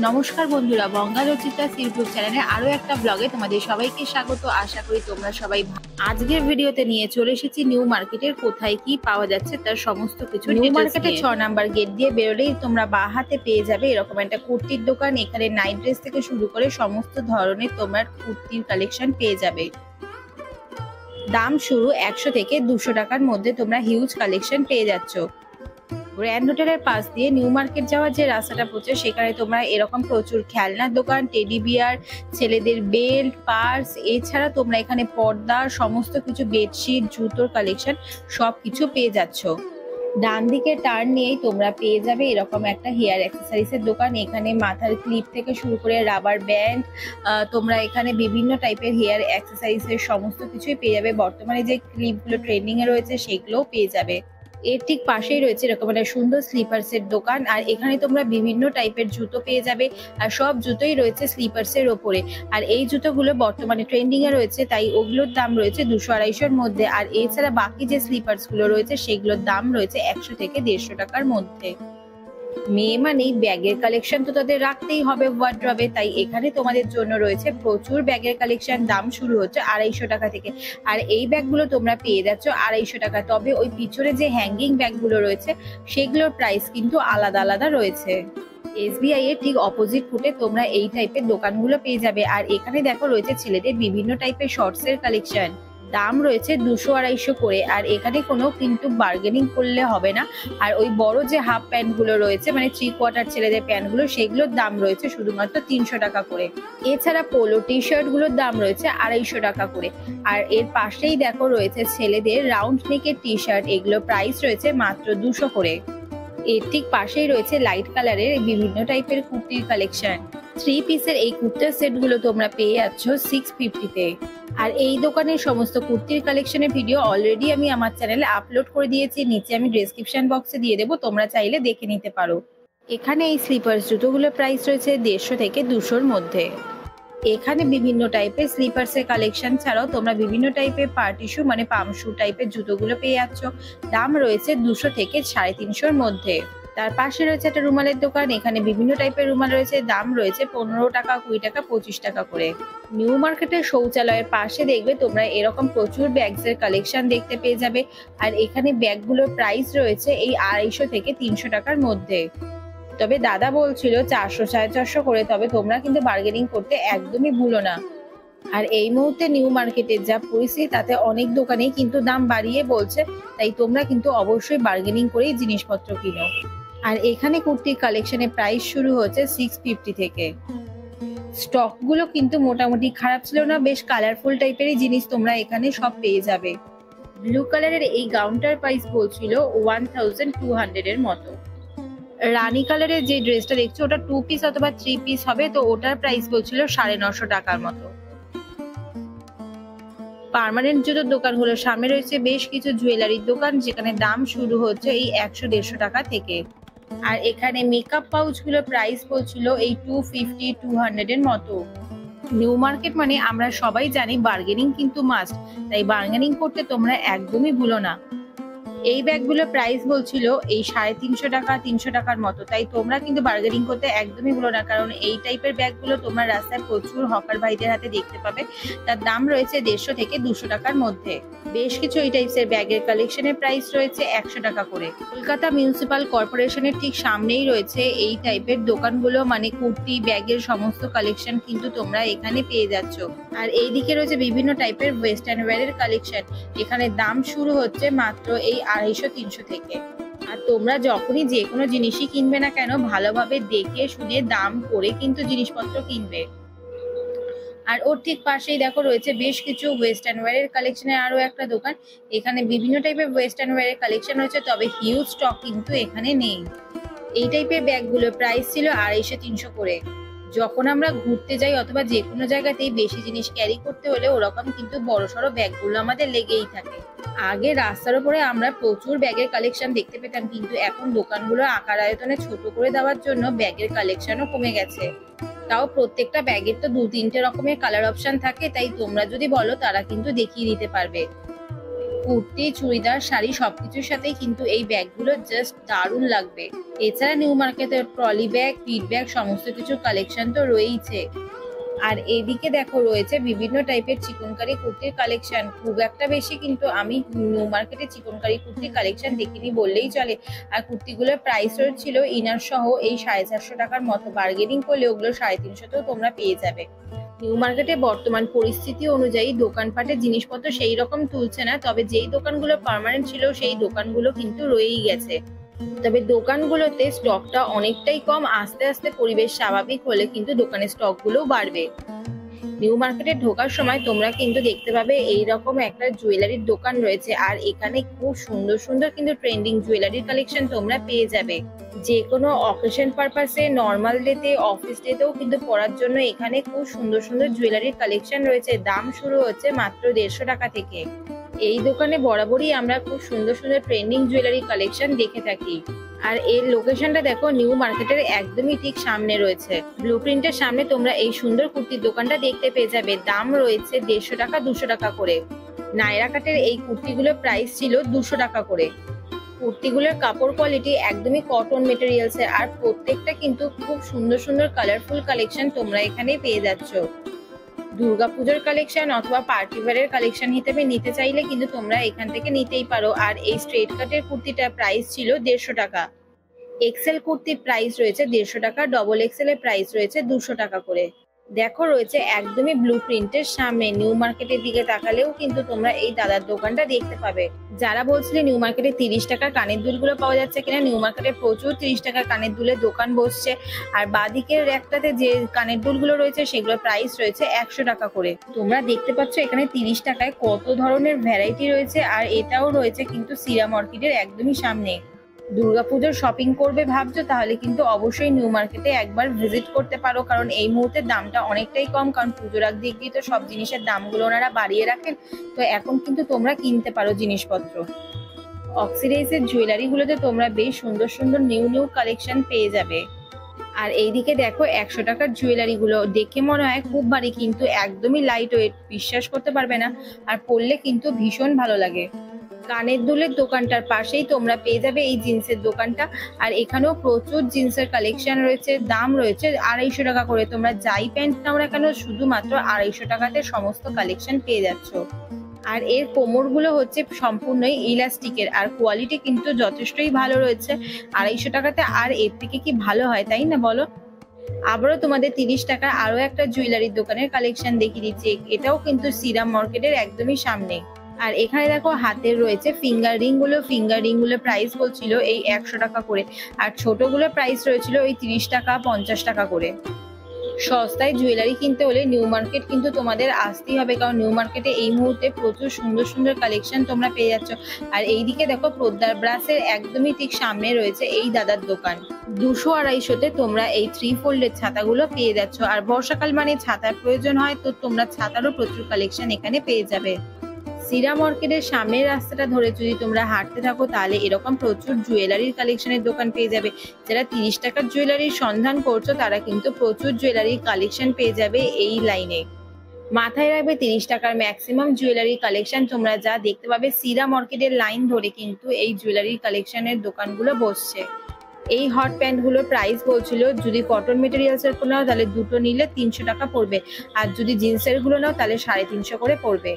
নমস্কার বন্ধুরা, বঙ্গালোচিতা ইউটিউব চ্যানেলে আরো একটা ব্লগে তোমাদের সবাইকে স্বাগত। আশা করি তোমরা সবাই আজকের ভিডিওতে নিয়ে চলে এসেছি নিউ মার্কেটের কোথায় কি পাওয়া যাচ্ছে তার সমস্ত কিছু। নিউ মার্কেটের 6 নাম্বার গেট দিয়ে বেরোলেই তোমরা বাঁ হাতে পেয়ে যাবে এরকম একটা কুর্তির দোকান। এখানে নাইট ড্রেস থেকে শুরু করে সমস্ত ধরনের তোমার কুর্তির কালেকশন পেয়ে যাবে। দাম শুরু 100 থেকে 200 টাকার মধ্যে তোমরা হিউজ কালেকশন পেয়ে যাচ্ছ। গ্র্যান্ড হোটেলের পাশ দিয়ে নিউ মার্কেট যাওয়ার যে রাস্তাটা পড়ছে সেখানে তোমরা এরকম প্রচুর খেলনার দোকান, টেডি বিয়ার, ছেলেদের বেল্ট, পার্স, এছাড়া তোমরা এখানে পর্দা, সমস্ত কিছু বেডশিট, জুতোর কালেকশন সব কিছু পেয়ে যাচ্ছ। ডান দিকে টার্ন নিয়েই তোমরা পেয়ে যাবে এরকম একটা হেয়ার অ্যাক্সেসরিজের দোকান। এখানে মাথার ক্লিপ থেকে শুরু করে রাবার ব্যান্ড, তোমরা এখানে বিভিন্ন টাইপের হেয়ার অ্যাক্সেসরিজের সমস্ত কিছুই পেয়ে যাবে। বর্তমানে যে ক্লিপগুলো ট্রেন্ডিং এ রয়েছে সেগুলোও পেয়ে যাবে। এর ঠিক পাশেই রয়েছে এরকম একটা সুন্দর স্লিপার্সের দোকান, আর এখানে তোমরা বিভিন্ন টাইপের জুতো পেয়ে যাবে। আর সব জুতোই রয়েছে স্লিপার্সের ওপরে। আর এই জুতোগুলো বর্তমানে ট্রেন্ডিং এ রয়েছে, তাই ওগুলোর দাম রয়েছে 200-250-র মধ্যে। আর এছাড়া বাকি যে স্লিপার্স গুলো রয়েছে সেগুলোর দাম রয়েছে 100 থেকে 150 টাকার মধ্যে। মেয়ে মানেই ব্যাগের কালেকশন তো তাদের রাখতেই হবে ওয়ার্ড্রবে, তাই এখানে তোমাদের জন্য রয়েছে প্রচুর ব্যাগের কালেকশন। দাম শুরু হচ্ছে 250 টাকা থেকে। আর এই ব্যাগগুলো তোমরা পেয়ে যাচ্ছ 250 টাকা। তবে ওই পিছনে যে হ্যাঙ্গিং ব্যাগগুলো রয়েছে সেগুলোর প্রাইস কিন্তু আলাদা আলাদা রয়েছে। SBI এর ঠিক অপোজিট ফুটে তোমরা এই টাইপের দোকানগুলো পেয়ে যাবে। আর এখানে দেখো রয়েছে ছেলেদের বিভিন্ন টাইপের শর্টস এর কালেকশন। দাম রয়েছে 200-250 করে। আর এখানে কোনো কিন্তু বার্গেনিং করলে হবে না। আর ওই বড় যে হাফ প্যান্ট গুলো রয়েছে, মানে 3/4 ছেলেদের প্যান্ট গুলো, সেগুলোর দাম রয়েছে শুধুমাত্র 300 টাকা করে। এছাড়া পোলো টি শার্ট গুলোর দাম রয়েছে 250 টাকা করে। আর এর পাশেই দেখো রয়েছে ছেলেদের রাউন্ড নেকের টি শার্ট, এগুলো প্রাইস রয়েছে মাত্র 200 করে। এর ঠিক পাশেই রয়েছে লাইট কালারের বিভিন্ন টাইপের কুর্তির কালেকশন। 3 পিসের এই কুর্তার সেট গুলো তোমরা পেয়ে যাচ্ছ 650 তে। আর এই দোকানের সমস্ত কুর্তির কালেকশনের ভিডিও অলরেডি আমি আমার চ্যানেলে আপলোড করে দিয়েছি, নিচে আমি ডেসক্রিপশন বক্সে দিয়ে দেবো, তোমরা চাইলে দেখে নিতে পারো। এখানে এই স্লিপার্স জুতোগুলোর প্রাইস রয়েছে 150 থেকে 200-র মধ্যে। এখানে বিভিন্ন টাইপের স্লিপার্সের কালেকশন ছাড়াও তোমরা বিভিন্ন টাইপের পার্টি শু মানে পাম শু টাইপের জুতোগুলো পেয়ে যাচ্ছ। দাম রয়েছে 200 থেকে 350-র মধ্যে। তার পাশে রয়েছে একটা রুমালের দোকান। এখানে বিভিন্ন টাইপের রুমাল রয়েছে, দাম রয়েছে 15 টাকা, 20 টাকা, 25 টাকা করে। নিউ মার্কেটের শৌচালয়ের পাশে দেখবে তোমরা এরকম প্রচুর ব্যাগস এর কালেকশন দেখতে পেয়ে যাবে। আর এখানে ব্যাগগুলোর প্রাইস রয়েছে এই 250 থেকে 300 টাকার মধ্যে। তবে দাদা বলছিল 400-450 করে, তবে তোমরা কিন্তু বার্গেনিং করতে একদমই ভুলো না। আর এই মুহূর্তে নিউ মার্কেটের যা পরিস্থিতি তাতে অনেক দোকানেই কিন্তু দাম বাড়িয়ে বলছে, তাই তোমরা কিন্তু অবশ্যই বার্গেনিং করেই জিনিসপত্র কিনো। আর এখানে কুর্তির কালেকশনের প্রাইস শুরু হচ্ছে 650 থেকে। স্টক গুলো কিন্তু মোটামুটি খারাপ ছিল না, বেশ কালারফুল টাইপেরই জিনিস তোমরা এখানে সব পেয়ে যাবে। ব্লু কালারের এই গাউনটার প্রাইস বলছিল 1200 এর মতো। রানী কালারের যে ড্রেসটা দেখছো ওটা 2 পিস অথবা 3 পিস হবে, তো ওটার প্রাইস বলছিল 950 টাকার মতো। পার্মানেন্ট জুতোর দোকানগুলোর সামনে রয়েছে বেশ কিছু জুয়েলারির দোকান, যেখানে দাম শুরু হচ্ছে এই 100-150 টাকা থেকে। আর এখানে মেকআপ পাউচ গুলো প্রাইস বলছিল এই 250-200 এর মতো। নিউ মার্কেট মানে আমরা সবাই জানি বার্গেনিং কিন্তু মাস্ট, তাই বার্গেনিং করতে তোমরা একদমই ভুলো না। এই ব্যাগগুলো প্রাইস বলছিল এই 350 টাকা, 300 টাকার মতো, তাই তোমরা কিন্তু বার্গেনিং করতে একদমই ভুলো না, কারণ এই টাইপের ব্যাগগুলো তোমরা রাস্তায় প্রচুর হকার ভাইদের হাতে দেখতে পাবে। তার দাম রয়েছে 150 থেকে 200 টাকার মধ্যে। বেশ কিছু এই টাইপের ব্যাগের কালেকশনের প্রাইস রয়েছে 100 টাকা করে। কলকাতা মিউনিসিপাল কর্পোরেশনের ঠিক সামনেই রয়েছে এই টাইপের দোকানগুলো, মানে কুর্তি ব্যাগের সমস্ত কালেকশন কিন্তু তোমরা এখানে পেয়ে যাচ্ছ। আর এইদিকে রয়েছে বিভিন্ন টাইপের ওয়েস্টার্ন ওয়্যারের কালেকশন। এখানে দাম শুরু হচ্ছে মাত্র এই 250-300 থেকে। আর তোমরা যখনই যে কোনো জিনিসই কিনবে না কেন, ভালোভাবে দেখে শুনে দাম করে কিন্তু জিনিসপত্র কিনবে। আর ওর ঠিক পাশেই দেখো রয়েছে বেশ কিছু ওয়েস্টার্ন ওয়্যারের কালেকশনের আরো একটা দোকান। এখানে বিভিন্ন টাইপের ওয়েস্টার্ন ওয়্যারের কালেকশন রয়েছে, তবে হিউজ স্টক কিন্তু এখানে নেই। এই টাইপের ব্যাগগুলোর প্রাইস ছিল 250-300 করে। যখন আমরা ঘুরতে যাই অথবা যে কোনো জায়গাতেই বেশি জিনিস ক্যারি করতে হলে ওরকম কিন্তু বড়সড় ব্যাগগুলো আমাদের লেগেই থাকে। আগে রাস্তার উপরে আমরা প্রচুর ব্যাগের কালেকশন দেখতে পেতাম, কিন্তু এখন দোকানগুলো আকার আয়তনে ছোট করে দেওয়ার জন্য ব্যাগের কালেকশনও কমে গেছে। তাও প্রত্যেকটা ব্যাগের তো 2-3টে রকমের কালার অপশন থাকে, তাই তোমরা যদি বলো তারা কিন্তু দেখিয়ে দিতে পারবে। কুর্তি, চুড়িদার, শাড়ি সবকিছুর সাথেই কিন্তু এই ব্যাগগুলো জাস্ট দারুণ লাগবে। এছাড়া নিউ মার্কেটের ট্রলি ব্যাগ, পিট ব্যাগ সমস্ত কিছুর কালেকশন তো রয়েইছে। আর এদিকে দেখো রয়েছে বিভিন্ন টাইপের চিকনকারি কুর্তির কালেকশন, খুব একটা বেশি কিন্তু আমি নিউ মার্কেটে চিকনকারি কুর্তির কালেকশন দেখিনি বললেই চলে। আর কুর্তিগুলোর প্রাইস ছিল ইনার সহ এই 450 টাকার মতো, বার্গেনিং করলে ওগুলো 350তেও তোমরা পেয়ে যাবে। নিউ মার্কেটে বর্তমান পরিস্থিতি অনুযায়ী দোকানপাটে জিনিসপত্র সেই রকম তুলছে না, তবে যেই দোকানগুলো পার্মানেন্ট ছিল সেই দোকানগুলো কিন্তু রয়েই গেছে। তবে দোকানগুলোতে স্টকটা অনেকটাই কম, আস্তে আস্তে পরিবেশ স্বাভাবিক হলে কিন্তু দোকানের স্টকগুলো বাড়বে। নিউ মার্কেটে ঢোকার সময় তোমরা কিন্তু দেখতে পাবে এইরকম একটা জুয়েলারির দোকান রয়েছে, আর এখানে খুব সুন্দর সুন্দর কিন্তু ট্রেন্ডিং জুয়েলারির কালেকশন তোমরা পেয়ে যাবে। যে কোনো অকেশন পারপাসে, নর্মাল ডেতে, অফিস ডেতেও কিন্তু পরার জন্য এখানে খুব সুন্দর সুন্দর জুয়েলারির কালেকশন রয়েছে। দাম শুরু হচ্ছে মাত্র 150 টাকা থেকে। এই দোকানে বরাবরই আমরা খুব সুন্দর সুন্দর ট্রেন্ডিং জুয়েলারি কালেকশন দেখে থাকি। আর এর লোকেশনটা দেখো নিউ মার্কেটের একদমই ঠিক সামনে রয়েছে। ব্লুপ্রিন্টের সামনে তোমরা এই সুন্দর কুর্তির দোকানটা দেখতে পেয়ে যাবে। দাম রয়েছে 150 টাকা, 200 টাকা করে। নায়রা কাটের এই কুর্তিগুলোর প্রাইস ছিল 200 টাকা করে। কুর্তিগুলোর কাপড় কোয়ালিটি একদমই কটন মেটেরিয়ালসের, আর প্রত্যেকটা কিন্তু খুব সুন্দর সুন্দর কালারফুল কালেকশন তোমরা এখানে পেয়ে যাচ্ছ। দুর্গাপুজোর কালেকশন অথবা পার্টি ওয়্যারের কালেকশন হিসেবে নিতে চাইলে কিন্তু তোমরা এখান থেকে নিতেই পারো। আর এই স্ট্রেট কাটের কুর্তিটার প্রাইস ছিল 150 টাকা। এক্সেল কুর্তির প্রাইস রয়েছে 150 টাকা, ডবল এক্সেল এর প্রাইস রয়েছে 200 টাকা করে। দেখো রয়েছে একদমই ব্লু প্রিন্টের সামনে। নিউ মার্কেটের দিকে তাকালেও কিন্তু তোমরা এই দাদার দোকানটা দেখতে পাবে। যারা বলছিলে নিউ মার্কেটে 30 টাকার কানের দুলগুলো পাওয়া যাচ্ছে কিনা, নিউ মার্কেটে প্রচুর 30 টাকার কানের দুলের দোকান বসছে। আর বাদিকের একটাতে যে কানের দুলগুলো রয়েছে সেগুলোর প্রাইস রয়েছে 100 টাকা করে। তোমরা দেখতে পাচ্ছ এখানে 30 টাকায় কত ধরনের ভ্যারাইটি রয়েছে। আর এটাও রয়েছে কিন্তু সিরাম অর্কিডের একদমই সামনে। দুর্গাপুজোর শপিং করবে ভাবছো, তাহলে কিন্তু অবশ্যই নিউ মার্কেটে একবার ভিজিট করতে পারো, কারণ এই মুহূর্তে দামটা অনেকটাই কম। কারণ পুজোর আগ দিয়ে তো সব জিনিসের দামগুলো ওনারা বাড়িয়ে রাখেন, তো এখন কিন্তু তোমরা কিনতে পারো জিনিসপত্র। অক্সিডাইজের জুয়েলারিগুলোতে তোমরা বেশ সুন্দর সুন্দর নিউ নিউ কালেকশন পেয়ে যাবে। আর এইদিকে দেখো 100 টাকার জুয়েলারিগুলো দেখে মনে হয় খুব ভারী, কিন্তু একদমই লাইট ওয়েট, বিশ্বাস করতে পারবে না। আর পরলে কিন্তু ভীষণ ভালো লাগে। কানের দুলের দোকানটার পাশেই তোমরা পেয়ে যাবে এই জিন্সের দোকানটা। আর এখানেও প্রচুর জিন্সের কালেকশন রয়েছে। দাম রয়েছে 250 টাকা করে। তোমরা যাই প্যান্ট নাও না কেন শুধুমাত্র 250 টাকাতে সমস্ত কালেকশন পেয়ে যাচ্ছ। আর এর কোমরগুলো হচ্ছে সম্পূর্ণই ইলাস্টিকের, আর কোয়ালিটি কিন্তু যথেষ্টই ভালো রয়েছে। 250 টাকাতে আর এর থেকে কি ভালো হয়, তাই না বলো? আবারও তোমাদের 30 টাকার আরো একটা জুয়েলারির দোকানের কালেকশন দেখিয়ে দিচ্ছি। এটাও কিন্তু সিরাম মার্কেটের একদমই সামনে। আর এখানে দেখো হাতের রয়েছে ফিঙ্গার রিং গুলো প্রাইস বলছিল এই 100 টাকা করে। আর ছোটগুলো প্রাইস রয়েছিল ওই 30 টাকা, 50 টাকা করে। সস্তায় জুয়েলারি কিনতে হলে নিউ মার্কেট কিন্তু তোমাদের আসতেই হবে, কারণ নিউ মার্কেটে এই মুহূর্তে প্রচুর সুন্দর সুন্দর কালেকশন তোমরা পেয়ে যাচ্ছ। আর এইদিকে দেখো পোদ্দার ব্রাশের একদমই ঠিক সামনে রয়েছে এই দাদার দোকান। 200-250-তে তোমরা এই 3 ফোল্ডের ছাতাগুলো পেয়ে যাচ্ছ। আর বর্ষাকাল মানে ছাতার প্রয়োজন হয়, তো তোমরা ছাতারও প্রচুর কালেকশন এখানে পেয়ে যাবে। সিরাম অর্কিডের সামনের রাস্তাটা ধরে যদি তোমরা হাঁটতে থাকো, তাহলে এরকম প্রচুর জুয়েলারির কালেকশনের দোকান পেয়ে যাবে। যারা 30 টাকার জুয়েলারির সন্ধান করছো তারা কিন্তু প্রচুর জুয়েলারির কালেকশন পেয়ে যাবে এই লাইনে। মাথায় রাখবে 30 টাকার ম্যাক্সিমাম জুয়েলারি কালেকশন তোমরা যা দেখতে পাবে সিরাম অর্কিডের লাইন ধরে কিন্তু এই জুয়েলারি কালেকশনের দোকানগুলো বসছে। এই হট প্যান্ট গুলোর প্রাইস বলছিল যদি কটন মেটেরিয়ালস এর নাও তাহলে দুটো নিলে 300 টাকা পড়বে, আর যদি জিন্সের গুলো নাও তাহলে 350 করে পড়বে।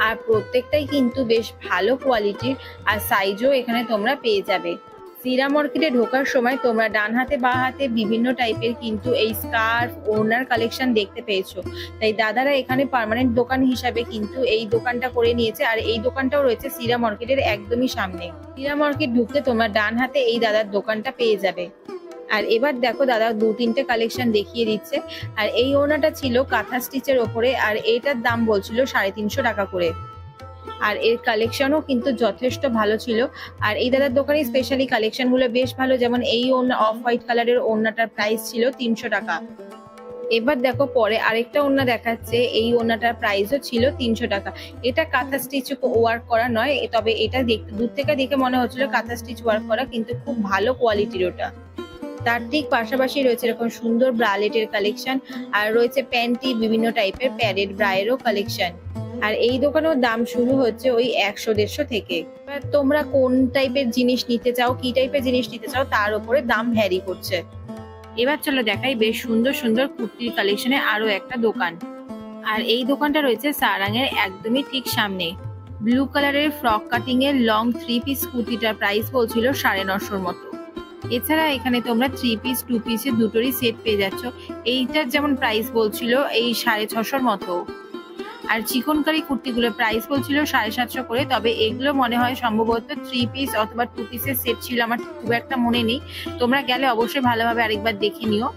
আর প্রত্যেকটাই কিন্তু বেশ ভালো কোয়ালিটির, আর সাইজও এখানে তোমরা পেয়ে যাবে। সিরাম অর্কিডে ঢোকার সময় তোমরা ডান হাতে বা হাতে বিভিন্ন টাইপের কিন্তু এই স্কার্ফ, ওড়নার কালেকশন দেখতে পেয়েছো। তাই দাদারা এখানে পার্মানেন্ট দোকান হিসাবে কিন্তু এই দোকানটা করে নিয়েছে। আর এই দোকানটাও রয়েছে সিরাম অর্কিডের একদমই সামনে। সিরাম অর্কিড ঢুকতে তোমরা ডান হাতে এই দাদার দোকানটা পেয়ে যাবে। আর এবার দেখো দাদা 2-3টে কালেকশন দেখিয়ে দিচ্ছে। আর এই ওড়নাটা ছিল কাঁথা স্টিচের ওপরে, আর এটার দাম বলছিল 350 টাকা করে। আর এর কালেকশনও কিন্তু যথেষ্ট ভালো ছিল। আর এই দাদার দোকানে স্পেশালি কালেকশন গুলো বেশ ভালো, যেমন এই ওড়না অফ হোয়াইট কালারের ওড়নাটার প্রাইস ছিল 300 টাকা। এবার দেখো পরে আরেকটা ওড়না দেখাচ্ছে, এই ওড়নাটার প্রাইসও ছিল 300 টাকা। এটা কাঁথা স্টিচ ওয়ার্ক করা নয়, তবে এটা দেখতে দূর থেকে দেখে মনে হচ্ছিল কাঁথা স্টিচ ওয়ার্ক করা, কিন্তু খুব ভালো কোয়ালিটির ওটা। তার ঠিক পাশাপাশি রয়েছে এরকম সুন্দর ব্রালেটের কালেকশন, আর রয়েছে প্যান্টি, বিভিন্ন টাইপের প্যাডেড ব্রায়েরও কালেকশন। আর এই দোকানেও দাম শুরু হচ্ছে ওই 100-150 থেকে। এবার তোমরা কোন টাইপের জিনিস নিতে চাও, কি টাইপের জিনিস নিতে চাও তার উপরে দাম ভ্যারি করছে। এবার চলো দেখাই বেশ সুন্দর সুন্দর কুর্তির কালেকশনে আরো একটা দোকান। আর এই দোকানটা রয়েছে সারাঙের একদমই ঠিক সামনে। ব্লু কালারের ফ্রক কাটিং এর লং 3 পিস কুর্তিটার প্রাইস বলছিল 950 মতো। এছাড়া এখানে তোমরা 3 পিস 2 পিসের দুটোরই সেট পেয়ে যাচ্ছ। এইটার যেমন প্রাইস বলছিল এই 650 মতো। আর চিকনকারি কুর্তিগুলোর প্রাইস বলছিল 750 করে, তবে এগুলো মনে হয় সম্ভবত 3 পিস অথবা 2 পিসের সেট ছিল, আমার খুব একটা মনে নেই। তোমরা গেলে অবশ্যই ভালোভাবে আরেকবার দেখে নিও।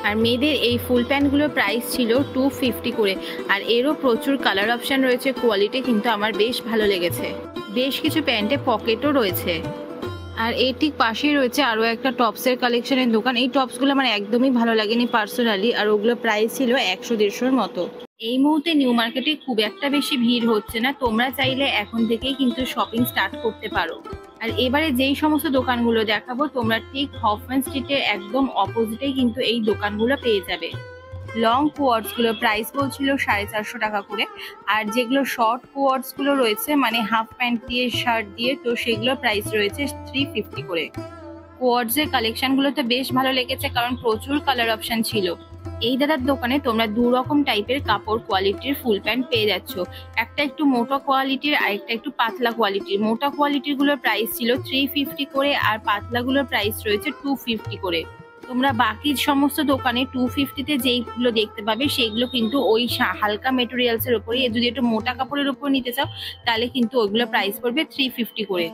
আর মেয়েদের এই ফুল প্যান্টগুলোর প্রাইস ছিল 250 করে। আর এরও প্রচুর কালার অপশন রয়েছে, কোয়ালিটি কিন্তু আমার বেশ ভালো লেগেছে। বেশ কিছু প্যান্টে পকেটও রয়েছে। আর এর ঠিক পাশেই রয়েছে আরো একটা টপসের কালেকশনের দোকান। এই টপসগুলো আমার একদমই ভালো লাগেনি পার্সোনালি, আর ওগুলো প্রাইস ছিল 100-150 মতো। এই মুহূর্তে নিউ মার্কেটে খুব একটা বেশি ভিড় হচ্ছে না, তোমরা চাইলে এখন থেকেই কিন্তু শপিং স্টার্ট করতে পারো। আর এবারে যেই সমস্ত দোকানগুলো দেখাবো তোমরা ঠিক হফম্যান স্ট্রিটের একদম অপোজিটেই কিন্তু এই দোকানগুলো পেয়ে যাবে। লং কোয়ার্ডস গুলো প্রাইস বলছিল 450 টাকা করে। আর যেগুলো শর্ট কোয়ার্ডস গুলো রয়েছে মানে হাফ প্যান্ট দিয়ে শার্ট দিয়ে, তো সেগুলো প্রাইস রয়েছে 350 করে। কোয়ার্ডস এর কালেকশন গুলো তো বেশ ভালো লেগেছে, কারণ প্রচুর কালার অপশন ছিল। এই দাদার দোকানে তোমরা 2 রকম টাইপের কাপড় কোয়ালিটির ফুল প্যান্ট পেয়ে যাচ্ছ। একটা একটু মোটা কোয়ালিটির আর একটা একটু পাতলা কোয়ালিটির। মোটা কোয়ালিটির গুলোর প্রাইস ছিল 350 করে, আর পাতলা গুলোর প্রাইস রয়েছে 250 করে। তোমরা বাকি সমস্ত দোকানে 250-তে যেইগুলো দেখতে পাবে সেগুলো কিন্তু ওই হালকা মেটেরিয়ালস এর উপরে। যদি একটু মোটা কাপড়ের উপর নিতে চাও তাহলে কিন্তু ওইগুলো প্রাইস পড়বে 350 করে।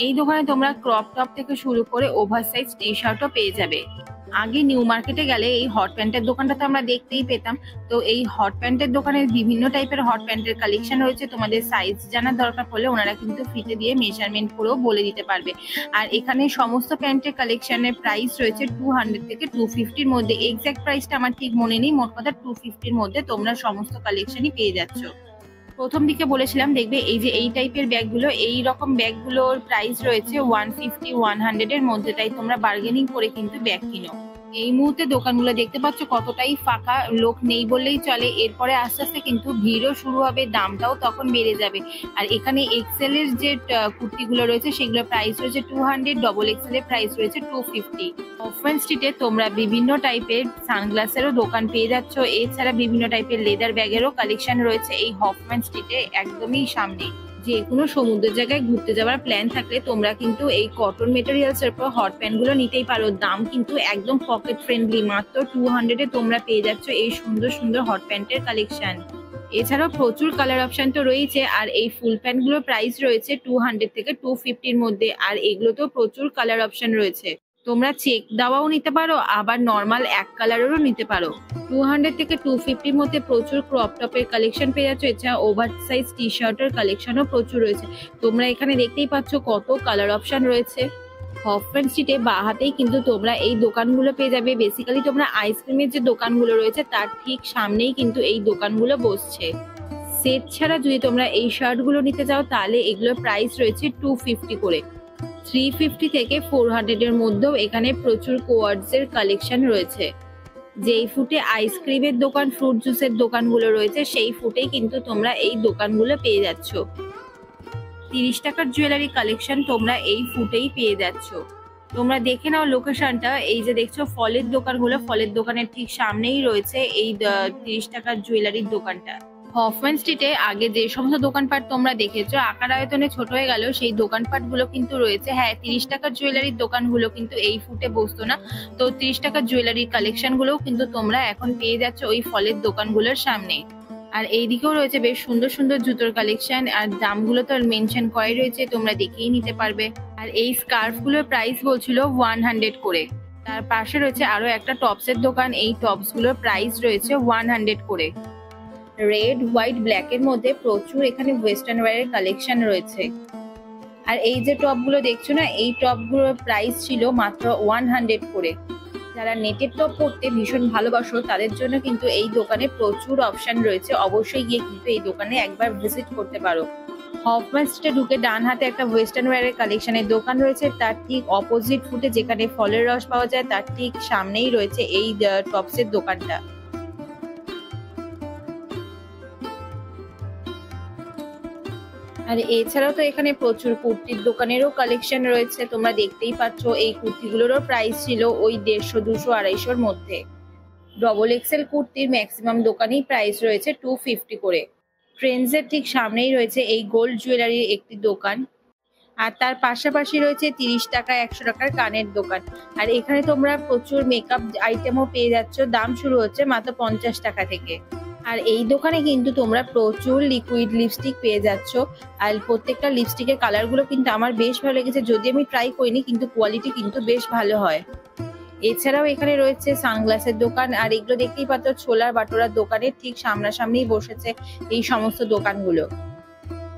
এই দোকানে তোমরা ক্রপ টপ থেকে শুরু করে ওভারসাইজ টি শার্টও পেয়ে যাবে। আগে নিউ মার্কেটে গেলে এই হট প্যান্টের দোকানটা তো আমরা দেখতেই পেতাম। তো এই হট প্যান্টের দোকানে বিভিন্ন টাইপের হট প্যান্টের কালেকশন রয়েছে। তোমাদের সাইজ জানার দরকার পড়লে ওনারা কিন্তু ফিতে দিয়ে মেজারমেন্ট করেও বলে দিতে পারবে। আর এখানে সমস্ত প্যান্টের কালেকশনের প্রাইস রয়েছে 200 থেকে 250-র মধ্যে। এক্সাক্ট প্রাইসটা আমার ঠিক মনে নেই, মোট কথা 250-র মধ্যে তোমরা সমস্ত কালেকশনই পেয়ে যাচ্ছ। প্রথম দিকে বলেছিলাম দেখবে এই যে এই টাইপের ব্যাগগুলো, এই রকম ব্যাগগুলোর প্রাইস রয়েছে 150-100-এর মধ্যে, তাই তোমরা বার্গেনিং করে কিন্তু ব্যাগ কিনো। এই মুহূর্তে দোকানগুলো দেখতে পাচ্ছ কতটাই ফাঁকা, লোক নেই বললেই চলে। এরপরে আস্তে আস্তে কিন্তু ভিড়ও শুরু হবে, দামটাও তখন বেড়ে যাবে। আর এখানে এক্সেল এর যে কুর্তিগুলো রয়েছে সেগুলোর প্রাইস রয়েছে 200, ডবল এক্সেল এর প্রাইস রয়েছে 250। হফম্যান স্ট্রিটে তোমরা বিভিন্ন টাইপের সানগ্লাসেরও দোকান পেয়ে যাচ্ছ। এছাড়া বিভিন্ন টাইপের লেদার ব্যাগেরও কালেকশন রয়েছে এই হফম্যান স্ট্রিটে একদমই সামনে। যে কোনো সমুদ্রের জায়গায় ঘুরতে যাওয়ার প্ল্যান থাকলে তোমরা কিন্তু এই কটন মেটেরিয়ালস এর উপর হট প্যান্ট গুলো নিতেই পারো। দাম কিন্তু একদম পকেট ফ্রেন্ডলি, মাত্র 200-এ তোমরা পেয়ে যাচ্ছ এই সুন্দর সুন্দর হট প্যান্টের কালেকশন। এছাড়াও প্রচুর কালার অপশন তো রয়েছে। আর এই ফুল প্যান্ট গুলোর প্রাইস রয়েছে 200 থেকে 250-র মধ্যে। আর এগুলোতেও প্রচুর কালার অপশন রয়েছে, তোমরা চেক দেওয়াও নিতে পারো, আবার নর্মাল এক কালারেরও নিতে পারো। 200 থেকে 250-র মধ্যে প্রচুর ক্রপ টপের কালেকশন পেয়ে যাচ্ছ। এছাড়া ওভার সাইজ টি শার্টের কালেকশনও প্রচুর রয়েছে। তোমরা এখানে দেখতেই পাচ্ছ কত কালার অপশন রয়েছে। হফম্যান স্ট্রিটে বা হাতেই কিন্তু তোমরা এই দোকানগুলো পেয়ে যাবে। বেসিক্যালি তোমরা আইসক্রিমের যে দোকানগুলো রয়েছে তার ঠিক সামনেই কিন্তু এই দোকানগুলো বসছে। সেট ছাড়া যদি তোমরা এই শার্টগুলো নিতে চাও তাহলে এগুলোর প্রাইস রয়েছে 250 করে। 350 থেকে 400-এর মধ্যেও এখানে প্রচুর কোয়ার্ডস এর কালেকশন রয়েছে। যেই ফুটে আইসক্রিমের দোকান, ফ্রুট জুসের দোকানগুলো রয়েছে সেই ফুটেই কিন্তু তোমরা এই দোকানগুলো পেয়ে যাচ্ছ। 30 টাকার জুয়েলারি কালেকশন তোমরা এই ফুটেই পেয়ে যাচ্ছ। তোমরা দেখে নাও লোকেশনটা। এই যে দেখছো ফলের দোকানগুলো, ফলের দোকানের ঠিক সামনেই রয়েছে এই 30 টাকার জুয়েলারির দোকানটা। হফম্যান স্ট্রিটে আগে যে সমস্ত দোকানপাট তোমরা দেখেছো আকার আয়তনে ছোট হয়ে গেল, সেই দোকানপাট গুলো কিন্তু রয়েছে। হ্যাঁ, 30 টাকার জুয়েলারির দোকানগুলো কিন্তু এই ফুটে বসতো না। তো 30 টাকার জুয়েলারির কালেকশন গুলোও কিন্তু তোমরা এখন পেয়ে যাচ্ছ ওই ফলের দোকানগুলোর সামনে। আর এইদিকেও রয়েছে বেশ সুন্দর সুন্দর জুতোর কালেকশন, আর দামগুলো তো মেনশন করাই রয়েছে, তোমরা দেখেই নিতে পারবে। আর এই স্কার্ফ গুলোর প্রাইস বলছিল 100 করে। তার পাশে রয়েছে আরো একটা টপসের দোকান, এই টপস গুলোর প্রাইস রয়েছে 100 করে। রেড, হোয়াইট, ব্ল্যাক এর মধ্যে প্রচুর এখানে ওয়েস্টার্ন ওয়্যারের কালেকশন রয়েছে। আর এই যে টপগুলো দেখছো না, এই টপগুলোর প্রাইস ছিল মাত্র 100 করে। যারা নেটের টপ পরতে ভীষণ ভালোবাসো তাদের জন্য কিন্তু এই দোকানে প্রচুর অপশন রয়েছে। অবশ্যই গিয়ে কিন্তু এই দোকানে একবার ভিজিট করতে পারো। হফম্যান স্ট্রিটে ঢুকে ডান হাতে একটা ওয়েস্টার্ন ওয়্যারের কালেকশনের দোকান রয়েছে, তার ঠিক অপোজিট ফুটে যেখানে ফলের রস পাওয়া যায় তার ঠিক সামনেই রয়েছে এই টপসের দোকানটা। আর এছাড়াও তো এখানে প্রচুর কুর্তির দোকানেরও কালেকশন রয়েছে, তোমরা দেখতেই পাচ্ছ। এই কুর্তিগুলোরও প্রাইস ছিল ওই 150, 200, 250-র মধ্যে। ডবল এক্সেল কুর্তির ম্যাক্সিমাম দোকানেই প্রাইস রয়েছে 250 করে। ট্রেন্ডসের ঠিক সামনেই রয়েছে এই গোল্ড জুয়েলারির একটি দোকান, আর তার পাশাপাশি রয়েছে 30 টাকা 100 টাকার কানের দোকান। আর এখানে তোমরা প্রচুর মেকআপ আইটেমও পেয়ে যাচ্ছ, দাম শুরু হচ্ছে মাত্র 50 টাকা থেকে। আর এই দোকানে কিন্তু তোমরা প্রচুর লিকুইড লিপস্টিক পেয়ে যাচ্ছ, আর প্রত্যেকটা লিপস্টিকের কালারগুলো কিন্তু আমার বেশ ভালো লেগেছে, যদি আমি ট্রাই করিনি, কিন্তু কোয়ালিটি কিন্তু বেশ ভালো হয়। এছাড়াও এখানে রয়েছে সানগ্লাসের দোকান, আর এগুলো দেখতেই পাচ্ছ ছোলার বাটোরার দোকানের ঠিক সামনাসামনিই বসেছে এই সমস্ত দোকানগুলো।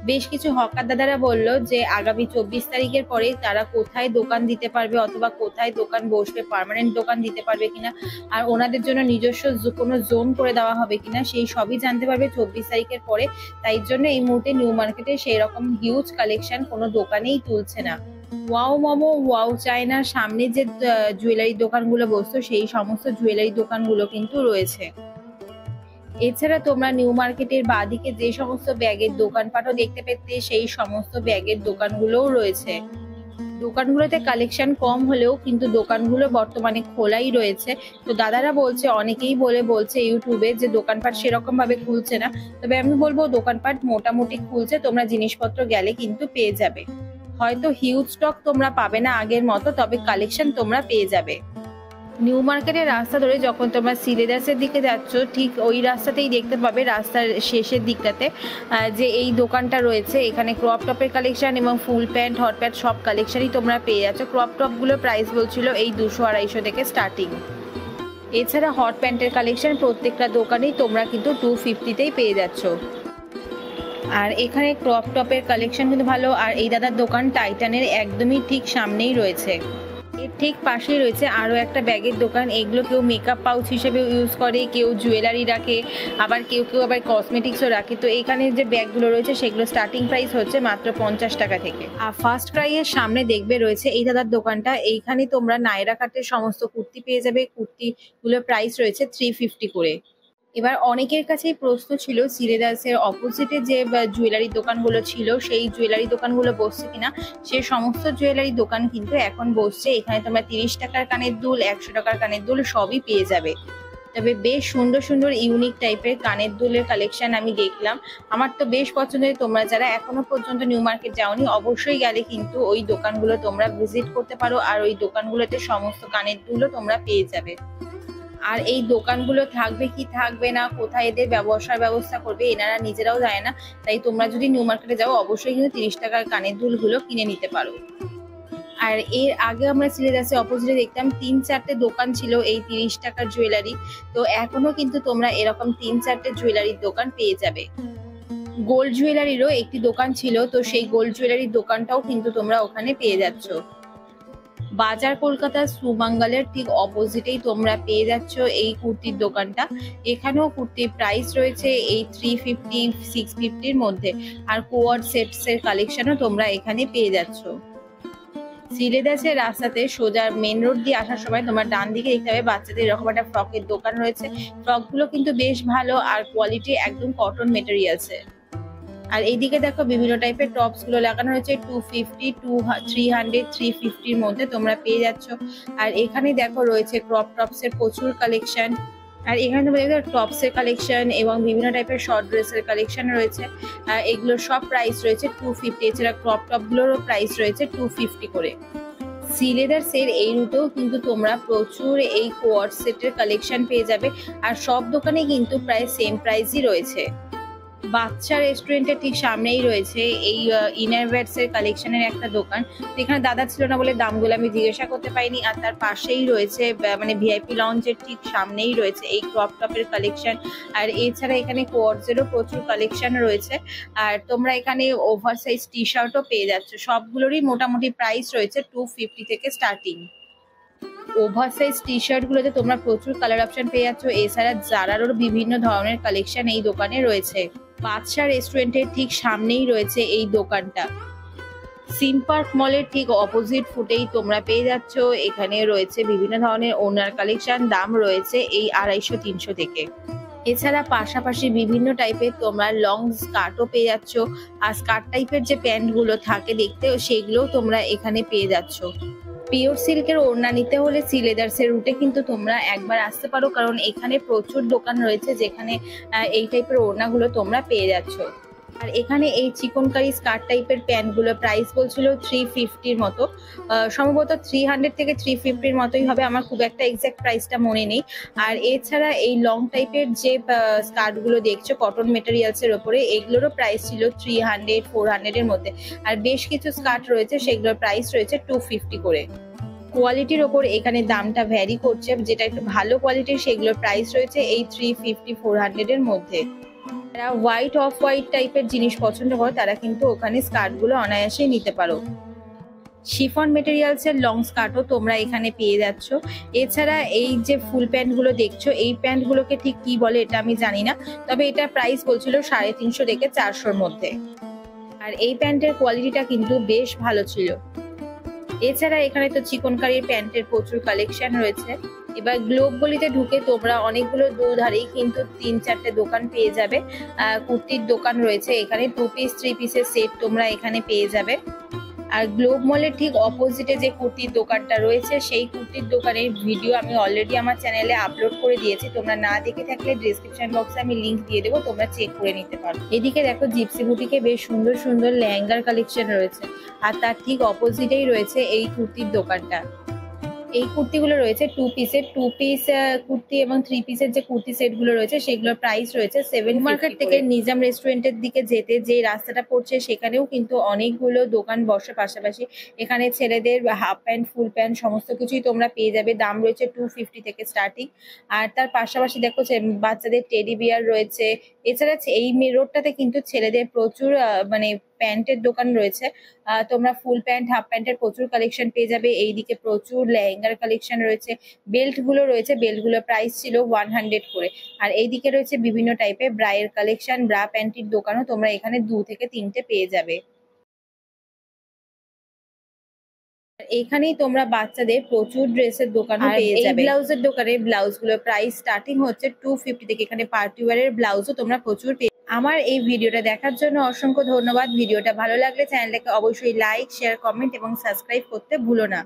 বেশ কিছু হকার দাদারা বললো যে আগামী 24 তারিখের পরে তারা কোথায় দোকান দিতে পারবে অথবা কোথায় দোকান বসবে, পার্মানেন্ট দোকান দিতে পারবে কিনা, আর ওনাদের জন্য নিজস্ব কোনো জোন করে দেওয়া হবে কিনা, সেই সবই জানতে পারবে 24 তারিখের পরে। তাই জন্য এই মুহূর্তে নিউ মার্কেটে সেই রকম হিউজ কালেকশন কোনো দোকানেই তুলছে না। ওয়াও মোমো, ওয়াও চায়নার সামনে যে জুয়েলারি দোকানগুলো বসতো, সেই সমস্ত জুয়েলারি দোকানগুলো কিন্তু রয়েছে। এছাড়া তোমরা নিউ মার্কেটের বাঁদিকে যে সমস্ত ব্যাগের দোকানপাটও দেখতে পেতে, সেই সমস্ত ব্যাগের দোকানগুলোও রয়েছে। দোকানগুলোতে কালেকশন কম হলেও কিন্তু দোকানগুলো বর্তমানে খোলাই রয়েছে। তো দাদারা বলছে, অনেকেই বলছে ইউটিউবে যে দোকানপাট সেরকম ভাবে খুলছে না, তবে আমি বলবো দোকানপাট মোটামুটি খুলছে, তোমরা জিনিসপত্র গেলে কিন্তু পেয়ে যাবে। হয়তো হিউজ স্টক তোমরা পাবে না আগের মতো, তবে কালেকশন তোমরা পেয়ে যাবে। নিউ মার্কেটের রাস্তা ধরে যখন তোমরা সিলেদাসের দিকে যাচ্ছ, ঠিক ওই রাস্তাতেই দেখতে পাবে রাস্তার শেষের দিকটাতে যে এই দোকানটা রয়েছে। এখানে ক্রপ টপের কালেকশন এবং ফুল প্যান্ট, হট প্যান্ট সব কালেকশনই তোমরা পেয়ে যাচ্ছ। ক্রপ টপগুলোর প্রাইস বলছিল এই 200, 250 থেকে স্টার্টিং। এছাড়া হট প্যান্টের কালেকশন প্রত্যেকটা দোকানেই তোমরা কিন্তু 250তেই পেয়ে যাচ্ছ। আর এখানে ক্রপ টপের কালেকশন কিন্তু ভালো। আর এই দাদার দোকান টাইটানের একদমই ঠিক সামনেই রয়েছে। এর ঠিক পাশেই রয়েছে আরও একটা ব্যাগের দোকান। এগুলো কেউ মেকআপ পাউচ হিসেবে ইউজ করে, কেউ জুয়েলারি রাখে, আবার কেউ আবার কসমেটিক্সও রাখে। তো এখানে যে ব্যাগগুলো রয়েছে সেগুলো স্টার্টিং প্রাইস হচ্ছে মাত্র 50 টাকা থেকে। আর ফার্স্ট ক্রাইয়ের সামনে দেখবে রয়েছে এই দাদার দোকানটা। এইখানে তোমরা নায়রা কাটের সমস্ত কুর্তি পেয়ে যাবে। কুর্তিগুলোর প্রাইস রয়েছে 350 করে। এবার অনেকের কাছেই প্রশ্ন ছিল সিলেদাসের অপোজিটে যে জুয়েলারি দোকানগুলো ছিল, সেই জুয়েলারি দোকানগুলো বসছে কিনা। সে সমস্ত জুয়েলারি দোকান কিন্তু এখন বসছে। এখানে তোমরা 30 টাকার কানের দুল, 100 টাকার কানের দুল সবই পেয়ে যাবে। তবে বেশ সুন্দর সুন্দর ইউনিক টাইপের কানের দুলের কালেকশন আমি দেখলাম, আমার তো বেশ পছন্দের। তোমরা যারা এখনো পর্যন্ত নিউ মার্কেট যাওনি, অবশ্যই গেলে কিন্তু ওই দোকানগুলো তোমরা ভিজিট করতে পারো, আর ওই দোকানগুলোতে সমস্ত কানের দুলও তোমরা পেয়ে যাবে। আর এই দোকানগুলো থাকবে কি থাকবে না, কোথায় এদের ব্যবসার ব্যবস্থা করবে, এনারা নিজেরাও জানে না। তাই তোমরা যদি নিউ মার্কেটে যাও, অবশ্যই কিন্তু 30 টাকার কানের দুলগুলো কিনে নিতে পারো। আর এর আগে আমরা সিলেদাসে অপোজিটে দেখতাম 3-4টে দোকান ছিল এই 30 টাকার জুয়েলারি। তো এখনো কিন্তু তোমরা এরকম 3-4টে জুয়েলারির দোকান পেয়ে যাবে। গোল্ড জুয়েলারিরও একটি দোকান ছিল, তো সেই গোল্ড জুয়েলারির দোকানটাও কিন্তু তোমরা ওখানে পেয়ে যাচ্ছ। বাজার কলকাতার সুমাঙ্গলের ঠিক অপোজিটেই তোমরা পেয়ে যাচ্ছ এই কুর্তির দোকানটা। এখানেও কুর্তির প্রাইস রয়েছে এই 350, 650-র মধ্যে। আর কোয়ার্ড সেটস এর কালেকশনও তোমরা এখানে পেয়ে যাচ্ছ। সিলেদাসের রাস্তাতে সোজা মেন রোড দিয়ে আসার সময় তোমার ডান দিকে দেখতে হবে বাচ্চাদের এরকম একটা ফ্রকের দোকান রয়েছে। ফ্রকগুলো কিন্তু বেশ ভালো, আর কোয়ালিটি একদম কটন মেটেরিয়ালসের। আর এইদিকে দেখো বিভিন্ন টাইপের টপস গুলো লাগানো হয়েছে 250, 300, 350-র মধ্যে তোমরা পেয়ে যাচ্ছ। আর এখানে দেখো রয়েছে ক্রপ টপস এর প্রচুর কালেকশন। আর এখানে তোমরা দেখো টপস এর কালেকশন এবং বিভিন্ন টাইপের শর্ট ড্রেসের কালেকশন রয়েছে। এগুলো সব প্রাইস রয়েছে 250। এছাড়া ক্রপ টপ গুলোরও প্রাইস রয়েছে 250 করে। সিলেদাসের এই রুটেও কিন্তু তোমরা প্রচুর এই কোয়ার্ড সেটের কালেকশন পেয়ে যাবে। আর সব দোকানে কিন্তু প্রায় সেম প্রাইসই রয়েছে। বাচ্চা রেস্টুরেন্টের ঠিক সামনেই রয়েছে এই ইনারওয়্যারস এর কালেকশনের একটা দোকান। তো এখানে দাদা ছিল না বলে দামগুলো আমি জিজ্ঞাসা করতে পাইনি। আর তার পাশেই রয়েছে মানে ভিআইপি লঞ্চের ঠিক সামনেই রয়েছে এই ক্রপ টপের কালেকশন। আর এছাড়া এখানে কোয়ার্ডসেরও প্রচুর কালেকশন রয়েছে। আর তোমরা এখানে ওভার সাইজ টি শার্টও পেয়ে যাচ্ছ। সবগুলোরই মোটামুটি প্রাইস রয়েছে 250 থেকে starting. Over size T shirt গুলোতে তোমরা প্রচুর কালার অপশন পেয়ে যাচ্ছ। এছাড়া জারারও বিভিন্ন ধরনের কালেকশন এই দোকানে রয়েছে। বাদশা রেস্টুরেন্টের ঠিক সামনেই রয়েছে এই দোকানটা। সিন পার্ক মলের ঠিক অপোজিট ফুটেই তোমরা পেয়ে যাচ্ছ। এখানে রয়েছে বিভিন্ন ধরনের ওনার কালেকশন, দাম রয়েছে এই 250-300 থেকে। এছাড়া পাশাপাশি বিভিন্ন টাইপের তোমরা লং স্কার্টও পেয়ে যাচ্ছ, আর স্কার্ট টাইপের যে প্যান্ট গুলো থাকে দেখতে সেগুলোও তোমরা এখানে পেয়ে যাচ্ছ। পিওর সিল্কের ওড়না নিতে হলে সি লেদার্স এর রুটে কিন্তু তোমরা একবার আসতে পারো, কারণ এখানে প্রচুর দোকান রয়েছে যেখানে এই টাইপের ওড়নাগুলো তোমরা পেয়ে যাচ্ছ। আর এখানে এই চিকনকারি স্কার্ট টাইপের প্যান্টগুলো প্রাইস বলছিল 350-র মতো, সম্ভবত 300 থেকে 350-র মতোই হবে, আমার খুব একটা এক্সাক্ট প্রাইসটা মনে নেই। আর এছাড়া এই লং টাইপের যে স্কার্টগুলো দেখছো কটন মেটেরিয়ালসের ওপরে, এগুলোরও প্রাইস ছিল 300-400-এর মধ্যে। আর বেশ কিছু স্কার্ট রয়েছে সেগুলোর প্রাইস রয়েছে 250 করে। কোয়ালিটির ওপর এখানে দামটা ভ্যারি করছে, যেটা একটু ভালো কোয়ালিটির সেগুলোর প্রাইস রয়েছে এই 350-400-এর মধ্যে। যারা হোয়াইট অফ হোয়াইট টাইপের জিনিস পছন্দ করে তারা কিন্তু ওখানে স্কার্টগুলো অনায়াসে নিতে পারো। শিফন মেটেরিয়ালস এর লং স্কার্টও তোমরা এখানে পেয়ে যাচ্ছ। এছাড়া এই যে ফুল প্যান্ট গুলো দেখছো, এই প্যান্ট গুলোকে ঠিক কি বলে এটা আমি জানি না, তবে এটা প্রাইস বলছিল 350 থেকে 400-র মধ্যে। আর এই প্যান্টের কোয়ালিটিটা কিন্তু বেশ ভালো ছিল। এছাড়া এখানে তো চিকনকারির প্যান্টের প্রচুর কালেকশন রয়েছে। এবার গ্লোব গলিতে ঢুকে তোমরা অনেকগুলো দুধারেই কিন্তু 3-4টে দোকান পেয়ে যাবে। কুর্তির দোকান রয়েছে এখানে, 2 পিস 3 পিসের সেট তোমরা এখানে পেয়ে যাবে। আর গ্লোব মলের ঠিক অপোজিটে যে কুর্তির দোকানটা রয়েছে সেই কুর্তির দোকানের ভিডিও আমি অলরেডি আমার চ্যানেলে আপলোড করে দিয়েছি, তোমরা না দেখে থাকলে ডেসক্রিপশন বক্সে আমি লিংক দিয়ে দেবো, তোমরা চেক করে নিতে পারো। এদিকে দেখো জিপসি বুটিকে বেশ সুন্দর সুন্দর লেহেঙ্গার কালেকশন রয়েছে, আর তার ঠিক অপোজিটেই রয়েছে এই কুর্তির দোকানটা। এই কুর্তিগুলো রয়েছে 2 পিসের, 2 পিস কুর্তি এবং 3 পিসের যে কুর্তি সেটগুলো রয়েছে সেগুলোর প্রাইস রয়েছে 7 মার্কেট থেকে নিজাম রেস্টুরেন্টের দিকে যেতে যে রাস্তাটা পড়ছে সেখানেও কিন্তু অনেকগুলো দোকান বসে পাশাপাশি। এখানে ছেলেদের হাফ প্যান্ট ফুল প্যান্ট সমস্ত কিছুই তোমরা পেয়ে যাবে, দাম রয়েছে 250 থেকে স্টার্টিং। আর তার পাশাপাশি দেখো বাচ্চাদের টেডি বিয়ার রয়েছে। এছাড়া এই রোডটাতে কিন্তু ছেলেদের প্রচুর মানে প্যান্টের দোকান রয়েছে, তোমরা ফুল প্যান্ট হাফ প্যান্টের প্রচুর কালেকশন পেয়ে যাবে। এইদিকে প্রচুর লেহেঙ্গার কালেকশন রয়েছে, বেল্ট গুলো রয়েছে, বেল্ট গুলোর প্রাইস ছিল 100 করে। আর এইদিকে রয়েছে বিভিন্ন টাইপের ব্রায়ের কালেকশন, ব্রা প্যান্টির দোকানও তোমরা এখানে 2 থেকে 3টে পেয়ে যাবে। এখানেই তোমরা বাচ্চাদের প্রচুর ড্রেসের দোকানও পেয়ে যাবে। ব্লাউজের দোকানে ব্লাউজ গুলোর প্রাইস স্টার্টিং হচ্ছে 250 থেকে, এখানে পার্টি ওয়্যারের ব্লাউজও তোমরা প্রচুর পেয়ে। আমার এই ভিডিওটা দেখার জন্য অসংখ্য ধন্যবাদ। ভিডিওটা ভালো লাগলে চ্যানেলটাকে অবশ্যই লাইক শেয়ার কমেন্ট এবং সাবস্ক্রাইব করতে ভুলো না।